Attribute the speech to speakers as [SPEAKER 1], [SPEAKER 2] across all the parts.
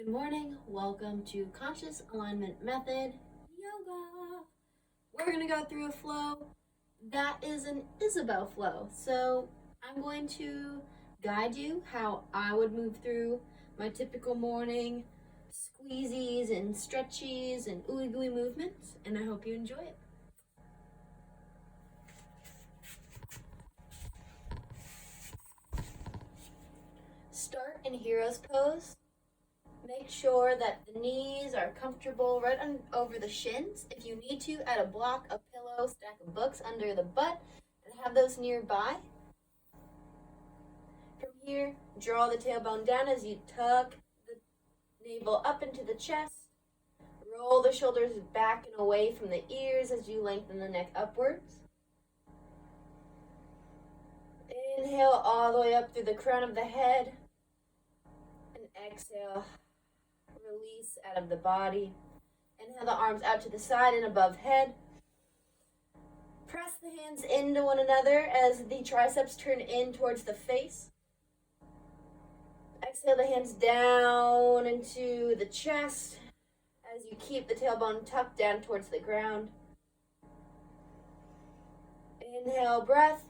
[SPEAKER 1] Good morning. Welcome to Conscious Alignment Method Yoga. We're going to go through a flow that is an Isabelle flow. So I'm going to guide you how I would move through my typical morning squeezies and stretchies and ooey gooey movements, and I hope you enjoy it. Start in Hero's Pose. Make sure that the knees are comfortable right over the shins. If you need to, add a block, a pillow, stack of books under the butt, and have those nearby. From here, draw the tailbone down as you tuck the navel up into the chest. Roll the shoulders back and away from the ears as you lengthen the neck upwards. Inhale all the way up through the crown of the head. And exhale. Release out of the body. Inhale the arms out to the side and above head. Press the hands into one another as the triceps turn in towards the face. Exhale the hands down into the chest as you keep the tailbone tucked down towards the ground. Inhale, breath.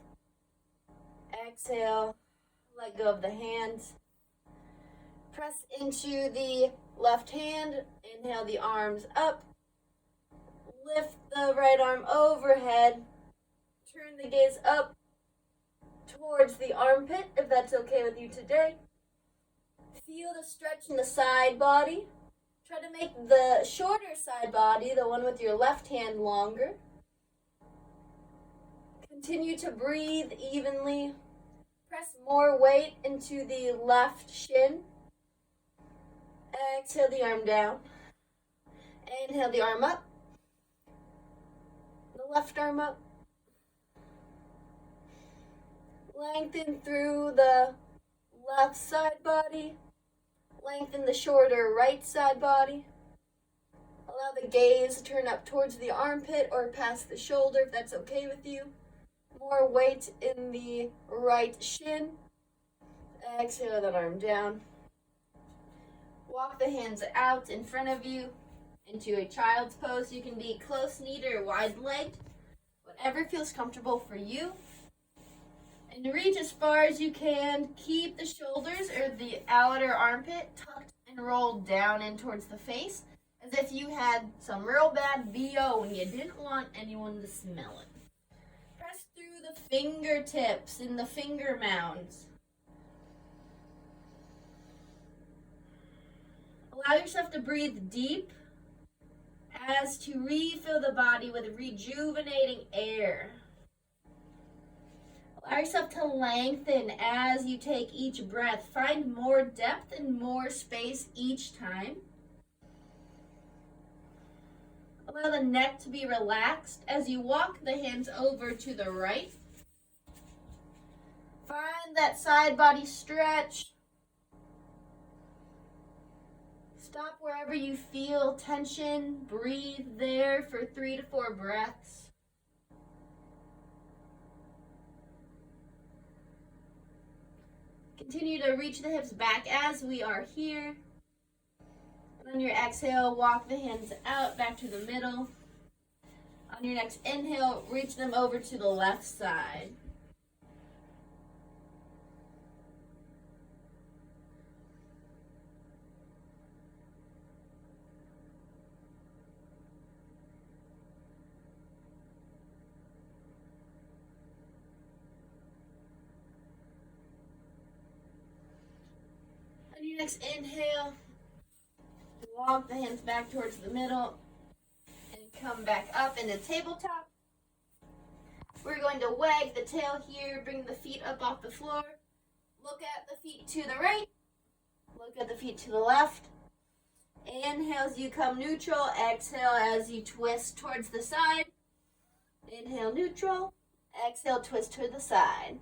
[SPEAKER 1] Exhale, let go of the hands. Press into the left hand. Inhale the arms up. Lift the right arm overhead. Turn the gaze up towards the armpit, if that's okay with you today. Feel the stretch in the side body. Try to make the shorter side body, the one with your left hand, longer. Continue to breathe evenly. Press more weight into the left shin. Exhale the arm down. Inhale the arm up. The left arm up. Lengthen through the left side body. Lengthen the shorter right side body. Allow the gaze to turn up towards the armpit or past the shoulder if that's okay with you. More weight in the right shin. Exhale that arm down. Walk the hands out in front of you into a child's pose. You can be close-kneed or wide-legged, whatever feels comfortable for you. And reach as far as you can. Keep the shoulders or the outer armpit tucked and rolled down in towards the face, as if you had some real bad BO and you didn't want anyone to smell it. Press through the fingertips in the finger mounds. Allow yourself to breathe deep as to refill the body with rejuvenating air. Allow yourself to lengthen as you take each breath. Find more depth and more space each time. Allow the neck to be relaxed as you walk the hands over to the right. Find that side body stretch. Stop wherever you feel tension. Breathe there for 3 to 4 breaths. Continue to reach the hips back as we are here. And on your exhale, walk the hands out back to the middle. On your next inhale, reach them over to the left side. On your next inhale, walk the hands back towards the middle and come back up into tabletop. We're going to wag the tail here, bring the feet up off the floor. Look at the feet to the right. Look at the feet to the left. Inhale as you come neutral. Exhale as you twist towards the side. Inhale neutral. Exhale twist to the side.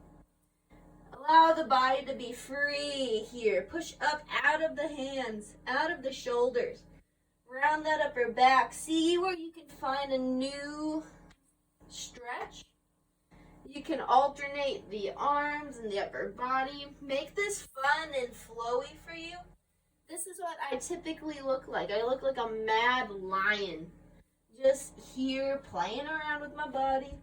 [SPEAKER 1] Allow the body to be free here. Push up out of the hands, out of the shoulders. Round that upper back. See where you can find a new stretch. You can alternate the arms and the upper body. Make this fun and flowy for you. This is what I typically look like. I look like a mad lion. Just here playing around with my body.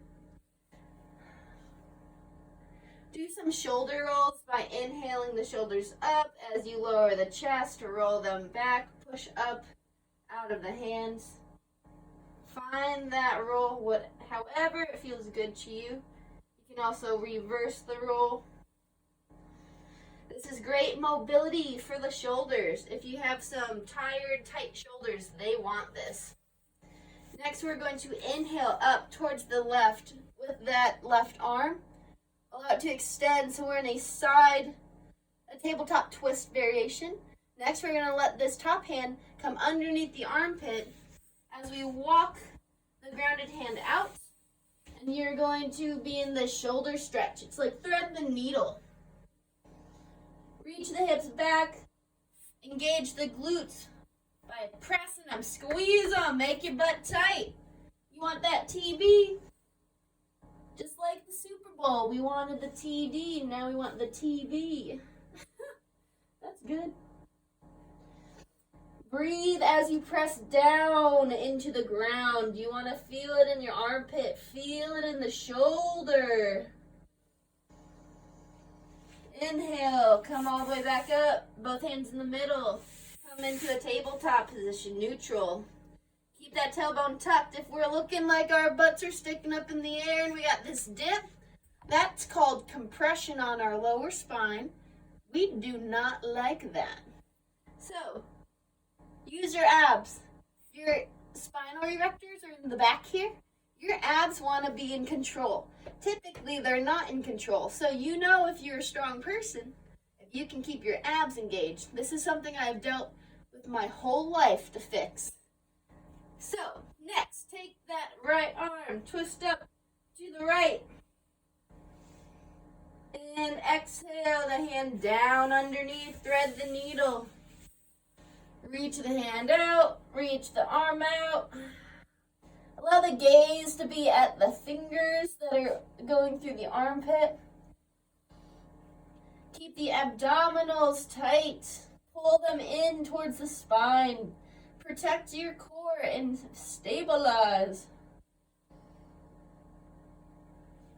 [SPEAKER 1] Do some shoulder rolls by inhaling the shoulders up as you lower the chest, roll them back, push up out of the hands. Find that roll however it feels good to you. You can also reverse the roll. This is great mobility for the shoulders. If you have some tired, tight shoulders, they want this. Next, we're going to inhale up towards the left with that left arm. Allow it to extend, so we're in a tabletop twist variation. Next, we're going to let this top hand come underneath the armpit as we walk the grounded hand out. And you're going to be in the shoulder stretch. It's like thread the needle. Reach the hips back. Engage the glutes by pressing them. Squeeze them. Make your butt tight. You want that TB? Just like the Super Bowl, we wanted the TD, now we want the TV. That's good. Breathe as you press down into the ground. You want to feel it in your armpit, feel it in the shoulder. Inhale, come all the way back up, both hands in the middle. Come into a tabletop position, neutral. Keep that tailbone tucked. If we're looking like our butts are sticking up in the air and we got this dip, that's called compression on our lower spine. We do not like that. So, use your abs. Your spinal erectors are in the back here. Your abs want to be in control. Typically, they're not in control. So you know if you're a strong person, if you can keep your abs engaged. This is something I've dealt with my whole life to fix. So, next, take that right arm, twist up to the right. And exhale the hand down underneath, thread the needle. Reach the hand out, reach the arm out. Allow the gaze to be at the fingers that are going through the armpit. Keep the abdominals tight. Pull them in towards the spine. Protect your core and stabilize.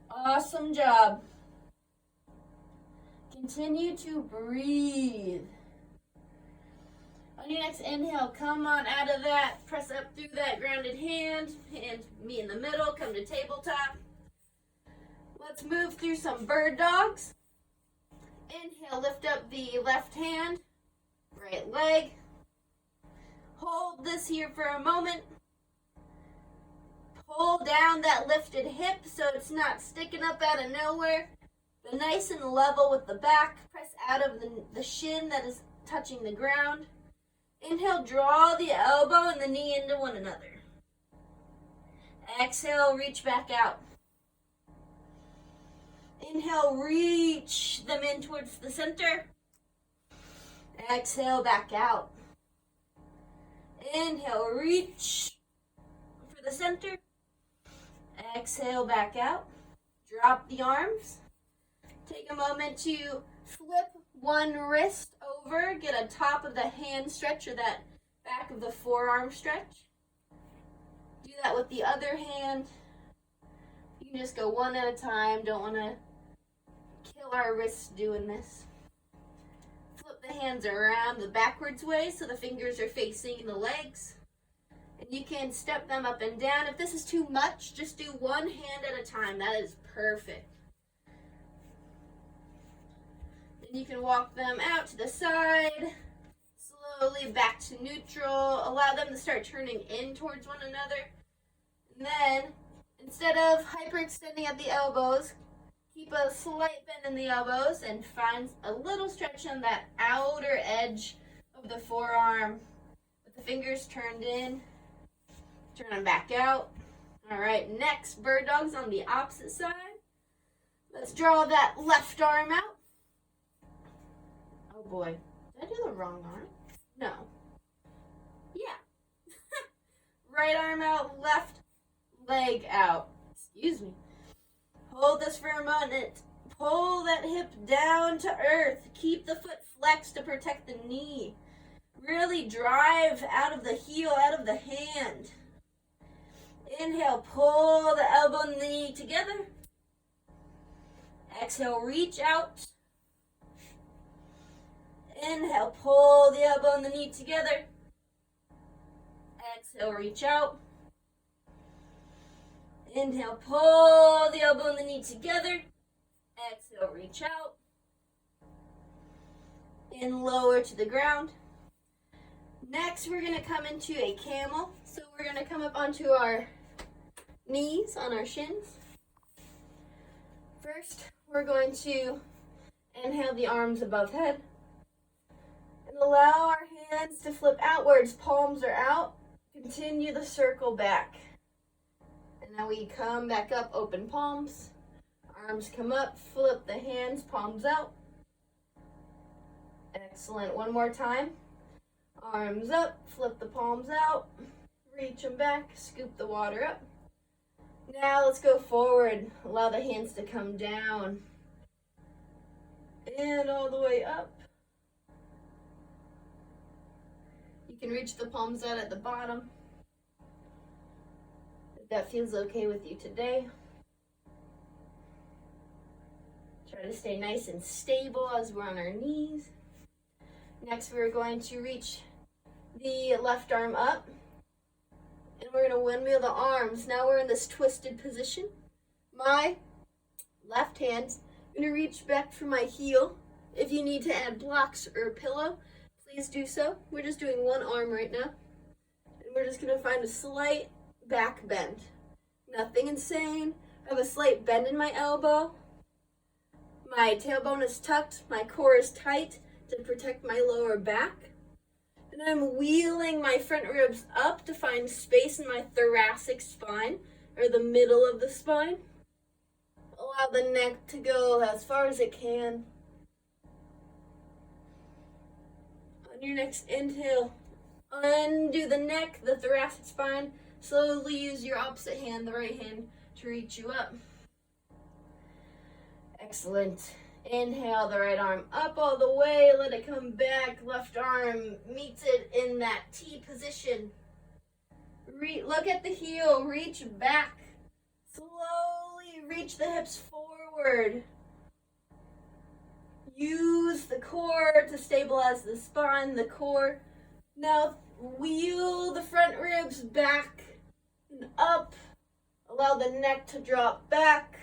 [SPEAKER 1] Awesome job. Continue to breathe. On your next inhale, come on out of that. Press up through that grounded hand. Hand me in the middle. Come to tabletop. Let's move through some bird dogs. Inhale, lift up the left hand, right leg. Hold this here for a moment. Pull down that lifted hip so it's not sticking up out of nowhere. But nice and level with the back. Press out of the shin that is touching the ground. Inhale, draw the elbow and the knee into one another. Exhale, reach back out. Inhale, reach them in towards the center. Exhale, back out. Inhale, reach for the center. Exhale, back out. Drop the arms. Take a moment to flip one wrist over. Get a top of the hand stretch or that back of the forearm stretch. Do that with the other hand. You can just go one at a time. Don't want to kill our wrists doing this. Flip the hands around the backwards way so the fingers are facing the legs. And you can step them up and down. If this is too much, just do one hand at a time. That is perfect. Then you can walk them out to the side. Slowly back to neutral. Allow them to start turning in towards one another. And then, instead of hyperextending at the elbows, keep a slight bend in the elbows and find a little stretch on that outer edge of the forearm with the fingers turned in. Turn them back out. All right, next, bird dogs on the opposite side. Let's draw that left arm out. Oh boy, did I do the wrong arm? No. Yeah. Right arm out, left leg out. Excuse me. Hold this for a moment. Pull that hip down to earth. Keep the foot flexed to protect the knee. really drive out of the heel, out of the hand. Inhale, pull the elbow and the knee together. Exhale, reach out. Inhale, pull the elbow and the knee together. Exhale, reach out. Inhale, pull the elbow and the knee together. Exhale, reach out. And lower to the ground. Next, we're going to come into a camel. So we're going to come up onto our knees, on our shins. First, we're going to inhale the arms above head. And allow our hands to flip outwards. Palms are out. Continue the circle back. And now we come back up, open palms. Arms come up, flip the hands, palms out. Excellent. One more time. Arms up, flip the palms out. Reach them back, scoop the water up. Now let's go forward. Allow the hands to come down. And all the way up. You can reach the palms out at the bottom. If that feels okay with you today. Try to stay nice and stable as we're on our knees. Next, we're going to reach the left arm up. And we're going to windmill the arms. Now we're in this twisted position. My left hand's going to reach back for my heel. If you need to add blocks or a pillow, please do so. We're just doing one arm right now. And we're just going to find a slight back bend. Nothing insane. I have a slight bend in my elbow. My tailbone is tucked. My core is tight to protect my lower back. And I'm wheeling my front ribs up to find space in my thoracic spine, or the middle of the spine. Allow the neck to go as far as it can. On your next inhale, undo the neck, the thoracic spine. Slowly use your opposite hand, the right hand, to reach you up. Excellent. Inhale the right arm up all the way. Let it come back. Left arm meets it in that T position. Look at the heel. Reach back. Slowly reach the hips forward. Use the core to stabilize the spine, the core. Now wheel the front ribs back and up. Allow the neck to drop back.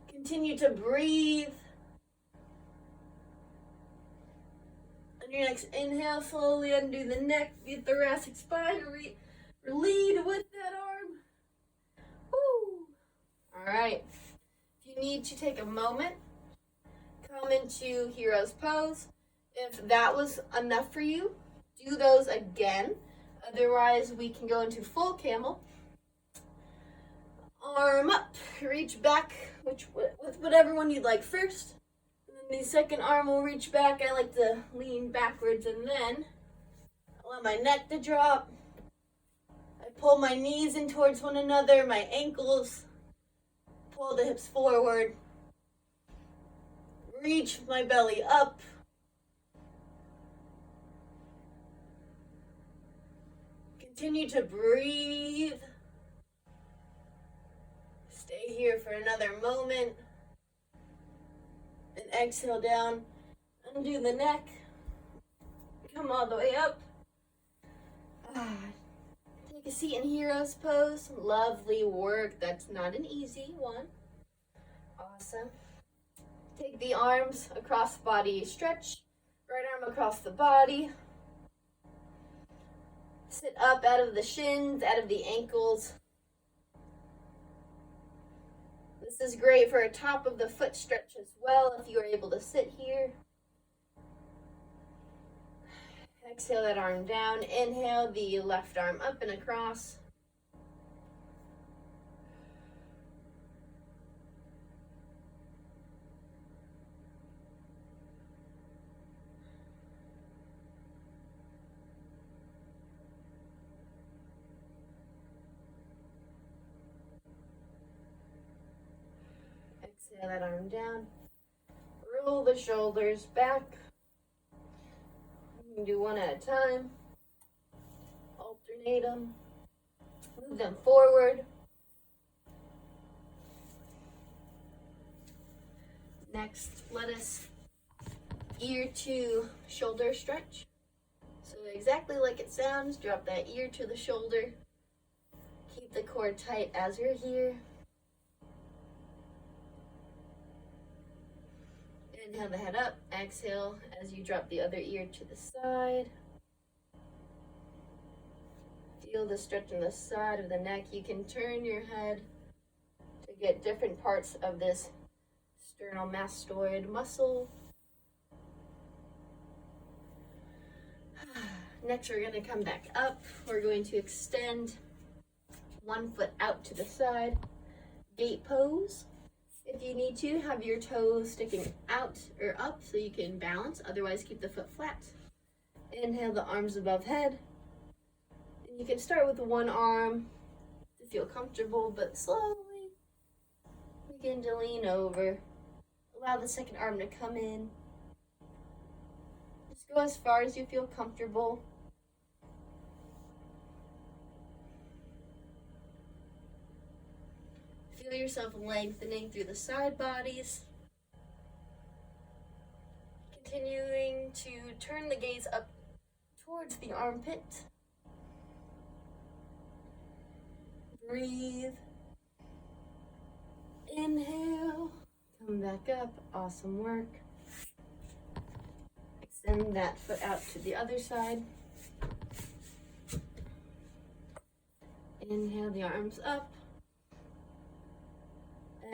[SPEAKER 1] Continue to breathe. On your next inhale, slowly undo the neck, the thoracic spine. Lead with that arm. Woo. All right. If you need to take a moment, come into hero's pose. If that was enough for you, do those again. Otherwise, we can go into full camel. Arm up, reach back, with whatever one you'd like first. And then the second arm will reach back. I like to lean backwards and then allow my neck to drop. I pull my knees in towards one another, my ankles. Pull the hips forward. Reach my belly up. Continue to breathe. Stay here for another moment. And exhale down. Undo the neck. Come all the way up. Take a seat in hero's pose. Lovely work. That's not an easy one. Awesome. Take the arms across the body. Stretch. Right arm across the body. Sit up out of the shins, out of the ankles. This is great for a top of the foot stretch as well if you are able to sit here. Exhale that arm down. Inhale the left arm up and across. Exhale that arm down. Roll the shoulders back. can do one at a time. Alternate them. Move them forward. Next, let us ear to shoulder stretch. So exactly like it sounds, drop that ear to the shoulder. Keep the core tight as you're here. Inhale the head up, exhale as you drop the other ear to the side. Feel the stretch on the side of the neck. You can turn your head to get different parts of this sternal-mastoid muscle. Next, we're going to come back up. We're going to extend one foot out to the side. Gate pose. If you need to, have your toes sticking out or up so you can balance. Otherwise, keep the foot flat. Inhale the arms above head. And you can start with one arm to feel comfortable, but slowly begin to lean over. Allow the second arm to come in. Just go as far as you feel comfortable. Feel yourself lengthening through the side bodies. Continuing to turn the gaze up towards the armpit. Breathe. Inhale. Come back up. Awesome work. Extend that foot out to the other side. Inhale the arms up.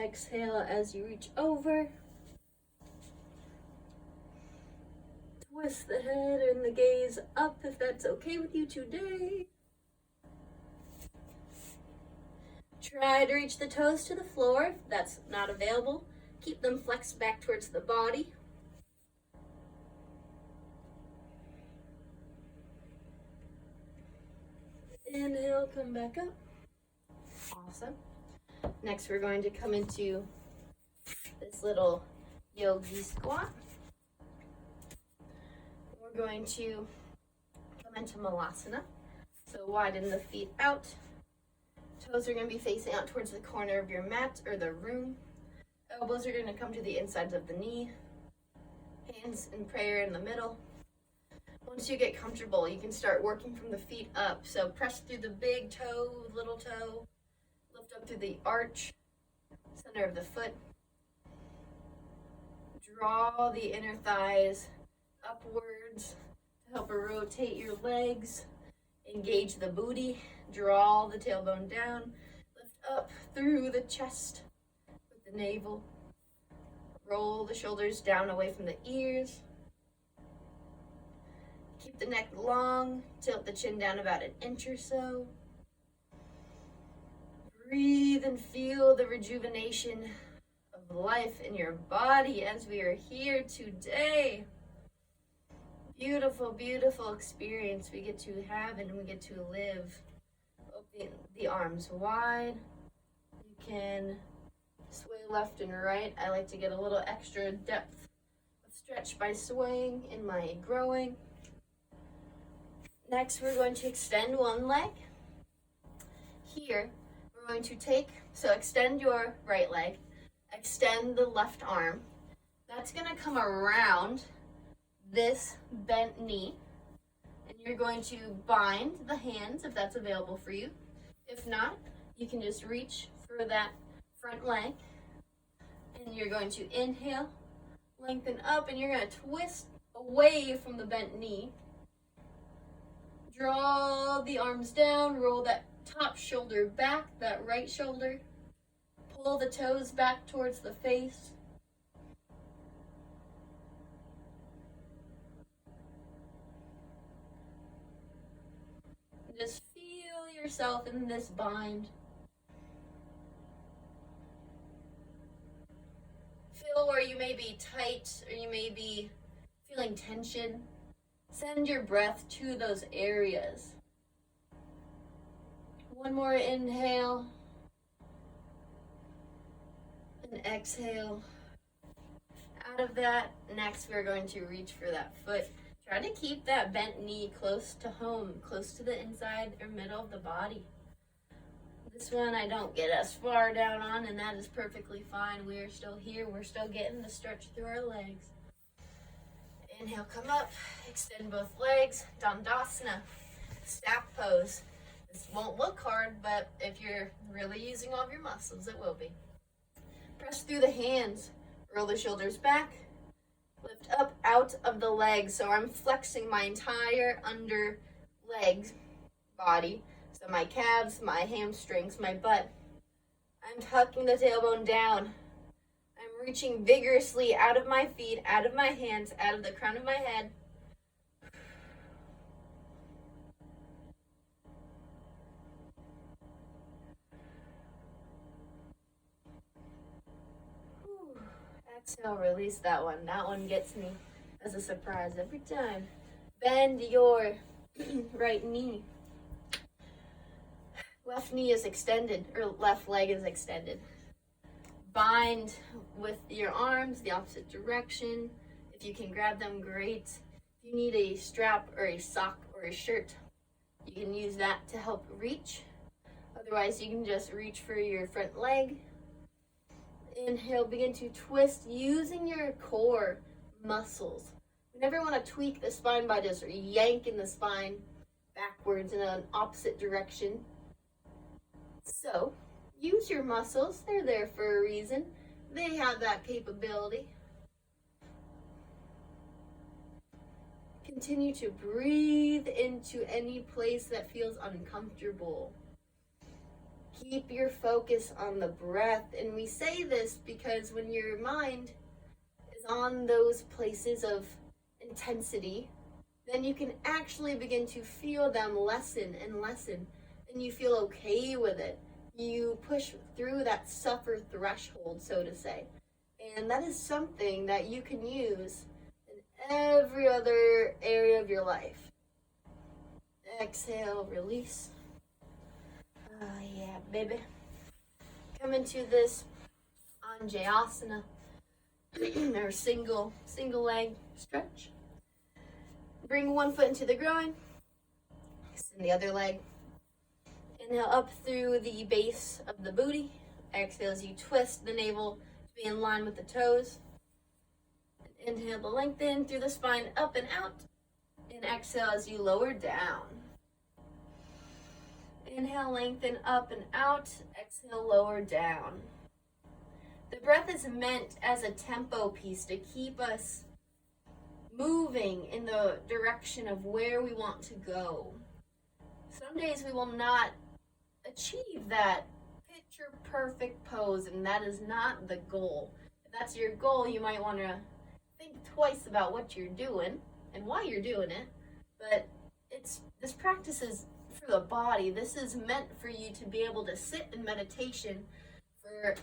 [SPEAKER 1] Exhale as you reach over. Twist the head and the gaze up if that's okay with you today. Try to reach the toes to the floor if that's not available. Keep them flexed back towards the body. Inhale, come back up. Awesome. Next, we're going to come into this little Yogi Squat. We're going to come into Malasana. So widen the feet out. Toes are going to be facing out towards the corner of your mat or the room. Elbows are going to come to the insides of the knee. Hands in prayer in the middle. Once you get comfortable, you can start working from the feet up. So press through the big toe, little toe. Lift up through the arch, center of the foot. Draw the inner thighs upwards to help rotate your legs. Engage the booty. Draw the tailbone down. Lift up through the chest with the navel. Roll the shoulders down away from the ears. Keep the neck long. Tilt the chin down about an inch or so. Breathe and feel the rejuvenation of life in your body as we are here today. Beautiful, beautiful experience we get to have and we get to live. Open the arms wide. You can sway left and right. I like to get a little extra depth of stretch by swaying in my growing. Next, we're going to extend one leg. Here, we're going to extend your right leg, extend the left arm. That's going to come around this bent knee, and you're going to bind the hands if that's available for you. If not, you can just reach for that front leg, and you're going to inhale, lengthen up, and you're going to twist away from the bent knee. Draw the arms down, roll that top shoulder back, that right shoulder. Pull the toes back towards the face. Just feel yourself in this bind. Feel where you may be tight or you may be feeling tension. Send your breath to those areas. One more inhale. And exhale. Out of that, next we're going to reach for that foot. Try to keep that bent knee close to home, close to the inside or middle of the body. This one I don't get as far down on, and that is perfectly fine. We are still here. We're still getting the stretch through our legs. Inhale, come up, extend both legs, Dandasana, stack pose. This won't look hard, but if you're really using all of your muscles, it will be. Press through the hands, roll the shoulders back, lift up out of the legs. So I'm flexing my entire under legs, body. So my calves, my hamstrings, my butt. I'm tucking the tailbone down. I'm reaching vigorously out of my feet, out of my hands, out of the crown of my head. Exhale, release that one. That one gets me as a surprise every time. Bend your right knee. Left knee is extended, or left leg is extended. Bind with your arms the opposite direction. If you can grab them, great. If you need a strap or a sock or a shirt, you can use that to help reach. Otherwise, you can just reach for your front leg. Inhale, begin to twist using your core muscles. We never want to tweak the spine by just yanking the spine backwards in an opposite direction. So, use your muscles. They're there for a reason. They have that capability. Continue to breathe into any place that feels uncomfortable. Keep your focus on the breath. And we say this because when your mind is on those places of intensity, then you can actually begin to feel them lessen and lessen. And you feel okay with it. You push through that suffer threshold, so to say. And that is something that you can use in every other area of your life. Exhale, release. Yeah, baby. Come into this Anjayasana, or single leg stretch. Bring one foot into the groin, extend the other leg. Inhale up through the base of the booty. Exhale as you twist the navel to be in line with the toes. Inhale to lengthen through the spine up and out. And exhale as you lower down. Inhale, lengthen up and out. Exhale, lower down. The breath is meant as a tempo piece to keep us moving in the direction of where we want to go. Some days we will not achieve that picture perfect pose, and that is not the goal. If that's your goal, you might want to think twice about what you're doing and why you're doing it. But this practice is for the body. This is meant for you to be able to sit in meditation for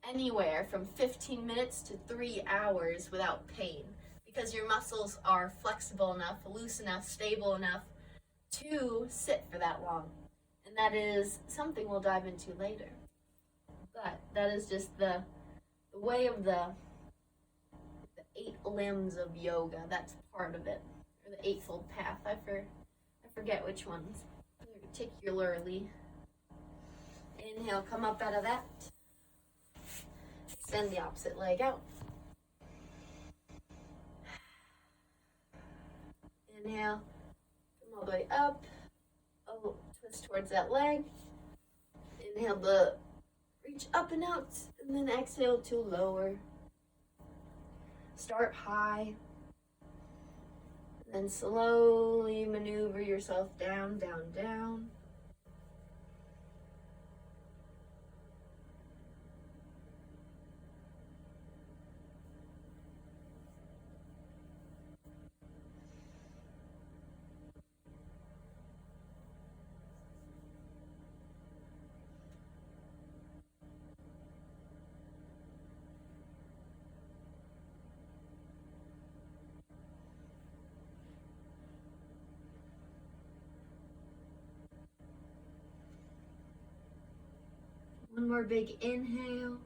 [SPEAKER 1] anywhere from 15 minutes to 3 hours without pain, because your muscles are flexible enough, loose enough, stable enough to sit for that long. And that is something we'll dive into later. But that is just the way of the 8 limbs of yoga. That's part of it. Or the Eightfold Path. I forget which ones particularly. Inhale, come up out of that. Extend the opposite leg out. Inhale, come all the way up. Oh, twist towards that leg. Inhale to reach up and out, and then exhale to lower. Start high, and then slowly maneuver yourself down, down, down. One more big inhale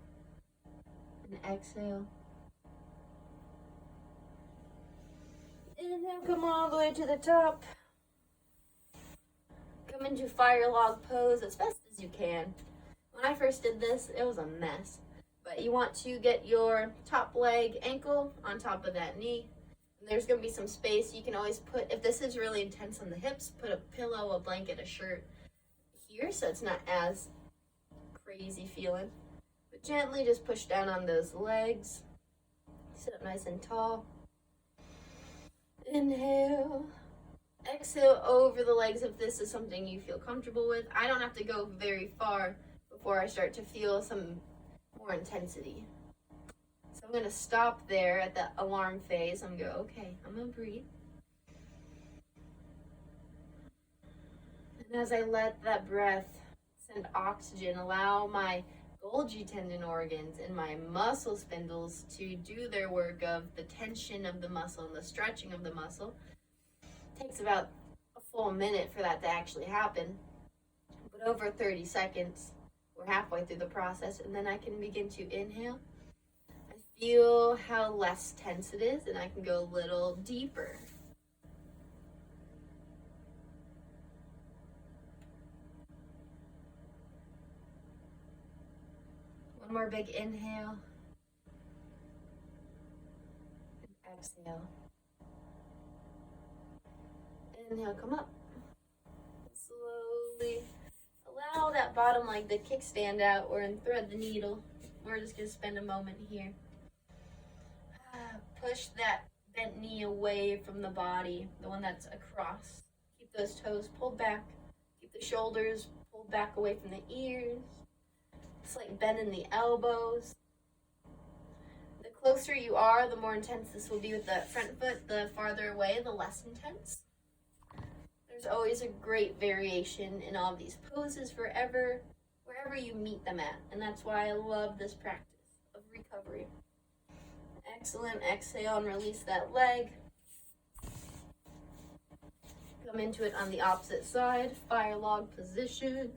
[SPEAKER 1] and exhale. Inhale Now come all the way to the top. Come into fire log pose as fast as you can. When I first did this, it was a mess. But you want to get your top leg ankle on top of that knee. And there's going to be some space. You can always put, if this is really intense on the hips, put a pillow, a blanket, a shirt here so it's not as crazy feeling. But gently just push down on those legs. Sit up nice and tall. Inhale. Exhale over the legs if this is something you feel comfortable with. I don't have to go very far before I start to feel some more intensity. So I'm going to stop there at the alarm phase. I'm going to go, okay, I'm going to breathe. And as I let that breath send oxygen, allow my Golgi tendon organs and my muscle spindles to do their work of the tension of the muscle and the stretching of the muscle. It takes about a full minute for that to actually happen. But over 30 seconds, we're halfway through the process, and then I can begin to inhale. I feel how less tense it is, and I can go a little deeper. One more big inhale. And exhale. Inhale, come up. Slowly allow that bottom leg to kickstand out or thread the needle. We're just going to spend a moment here. Push that bent knee away from the body, the one that's across. Keep those toes pulled back. Keep the shoulders pulled back away from the ears. It's like bending the elbows. The closer you are, the more intense this will be with the front foot. The farther away, the less intense. There's always a great variation in all of these poses wherever you meet them at. And that's why I love this practice of recovery. Excellent. Exhale and release that leg. Come into it on the opposite side. Fire log position.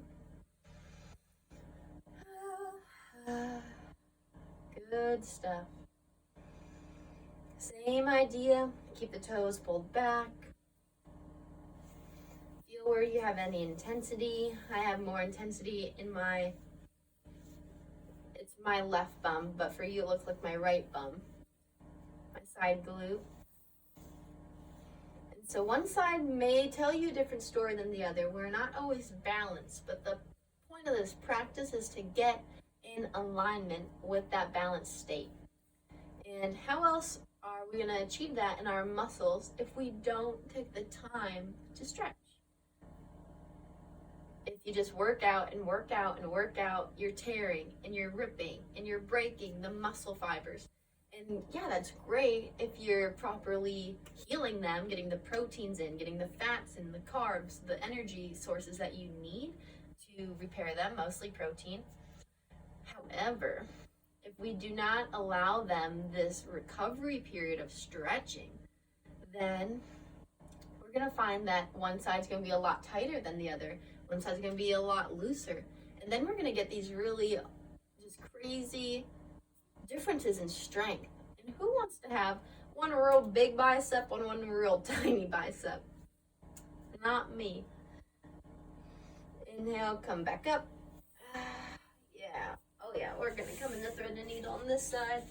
[SPEAKER 1] Good stuff. Same idea. Keep the toes pulled back. Feel where you have any intensity. I have more intensity in it's my left bum, but for you it looks like my right bum. My side glute. And so one side may tell you a different story than the other. We're not always balanced, but the point of this practice is to get in alignment with that balanced state. And how else are we going to achieve that in our muscles if we don't take the time to stretch? If you just work out and work out and work out, you're tearing and you're ripping and you're breaking the muscle fibers. And yeah, that's great if you're properly healing them, getting the proteins in, getting the fats and the carbs, the energy sources that you need to repair them, mostly protein. However, if we do not allow them this recovery period of stretching, then we're going to find that one side's going to be a lot tighter than the other. One side's going to be a lot looser. And then we're going to get these really just crazy differences in strength. And who wants to have one real big bicep on one real tiny bicep? Not me. Inhale, come back up. Yeah. Oh yeah, we're going to come in the thread and needle on this side.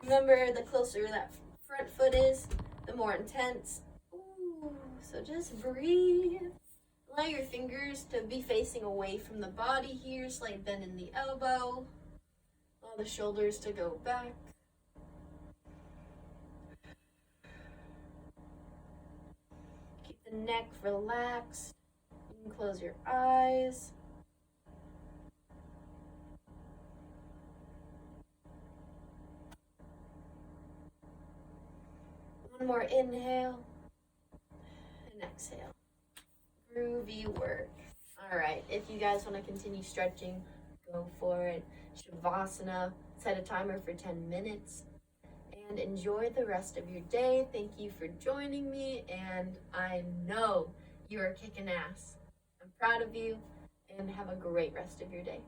[SPEAKER 1] Remember, the closer that front foot is, the more intense. Ooh, so just breathe. Allow your fingers to be facing away from the body here, slight bend in the elbow. Allow the shoulders to go back. Keep the neck relaxed. You can close your eyes. One more inhale and exhale. Groovy work. All right, if you guys want to continue stretching, go for it. Shavasana, set a timer for 10 minutes and enjoy the rest of your day. Thank you for joining me, and I know you are kicking ass. I'm proud of you, and have a great rest of your day.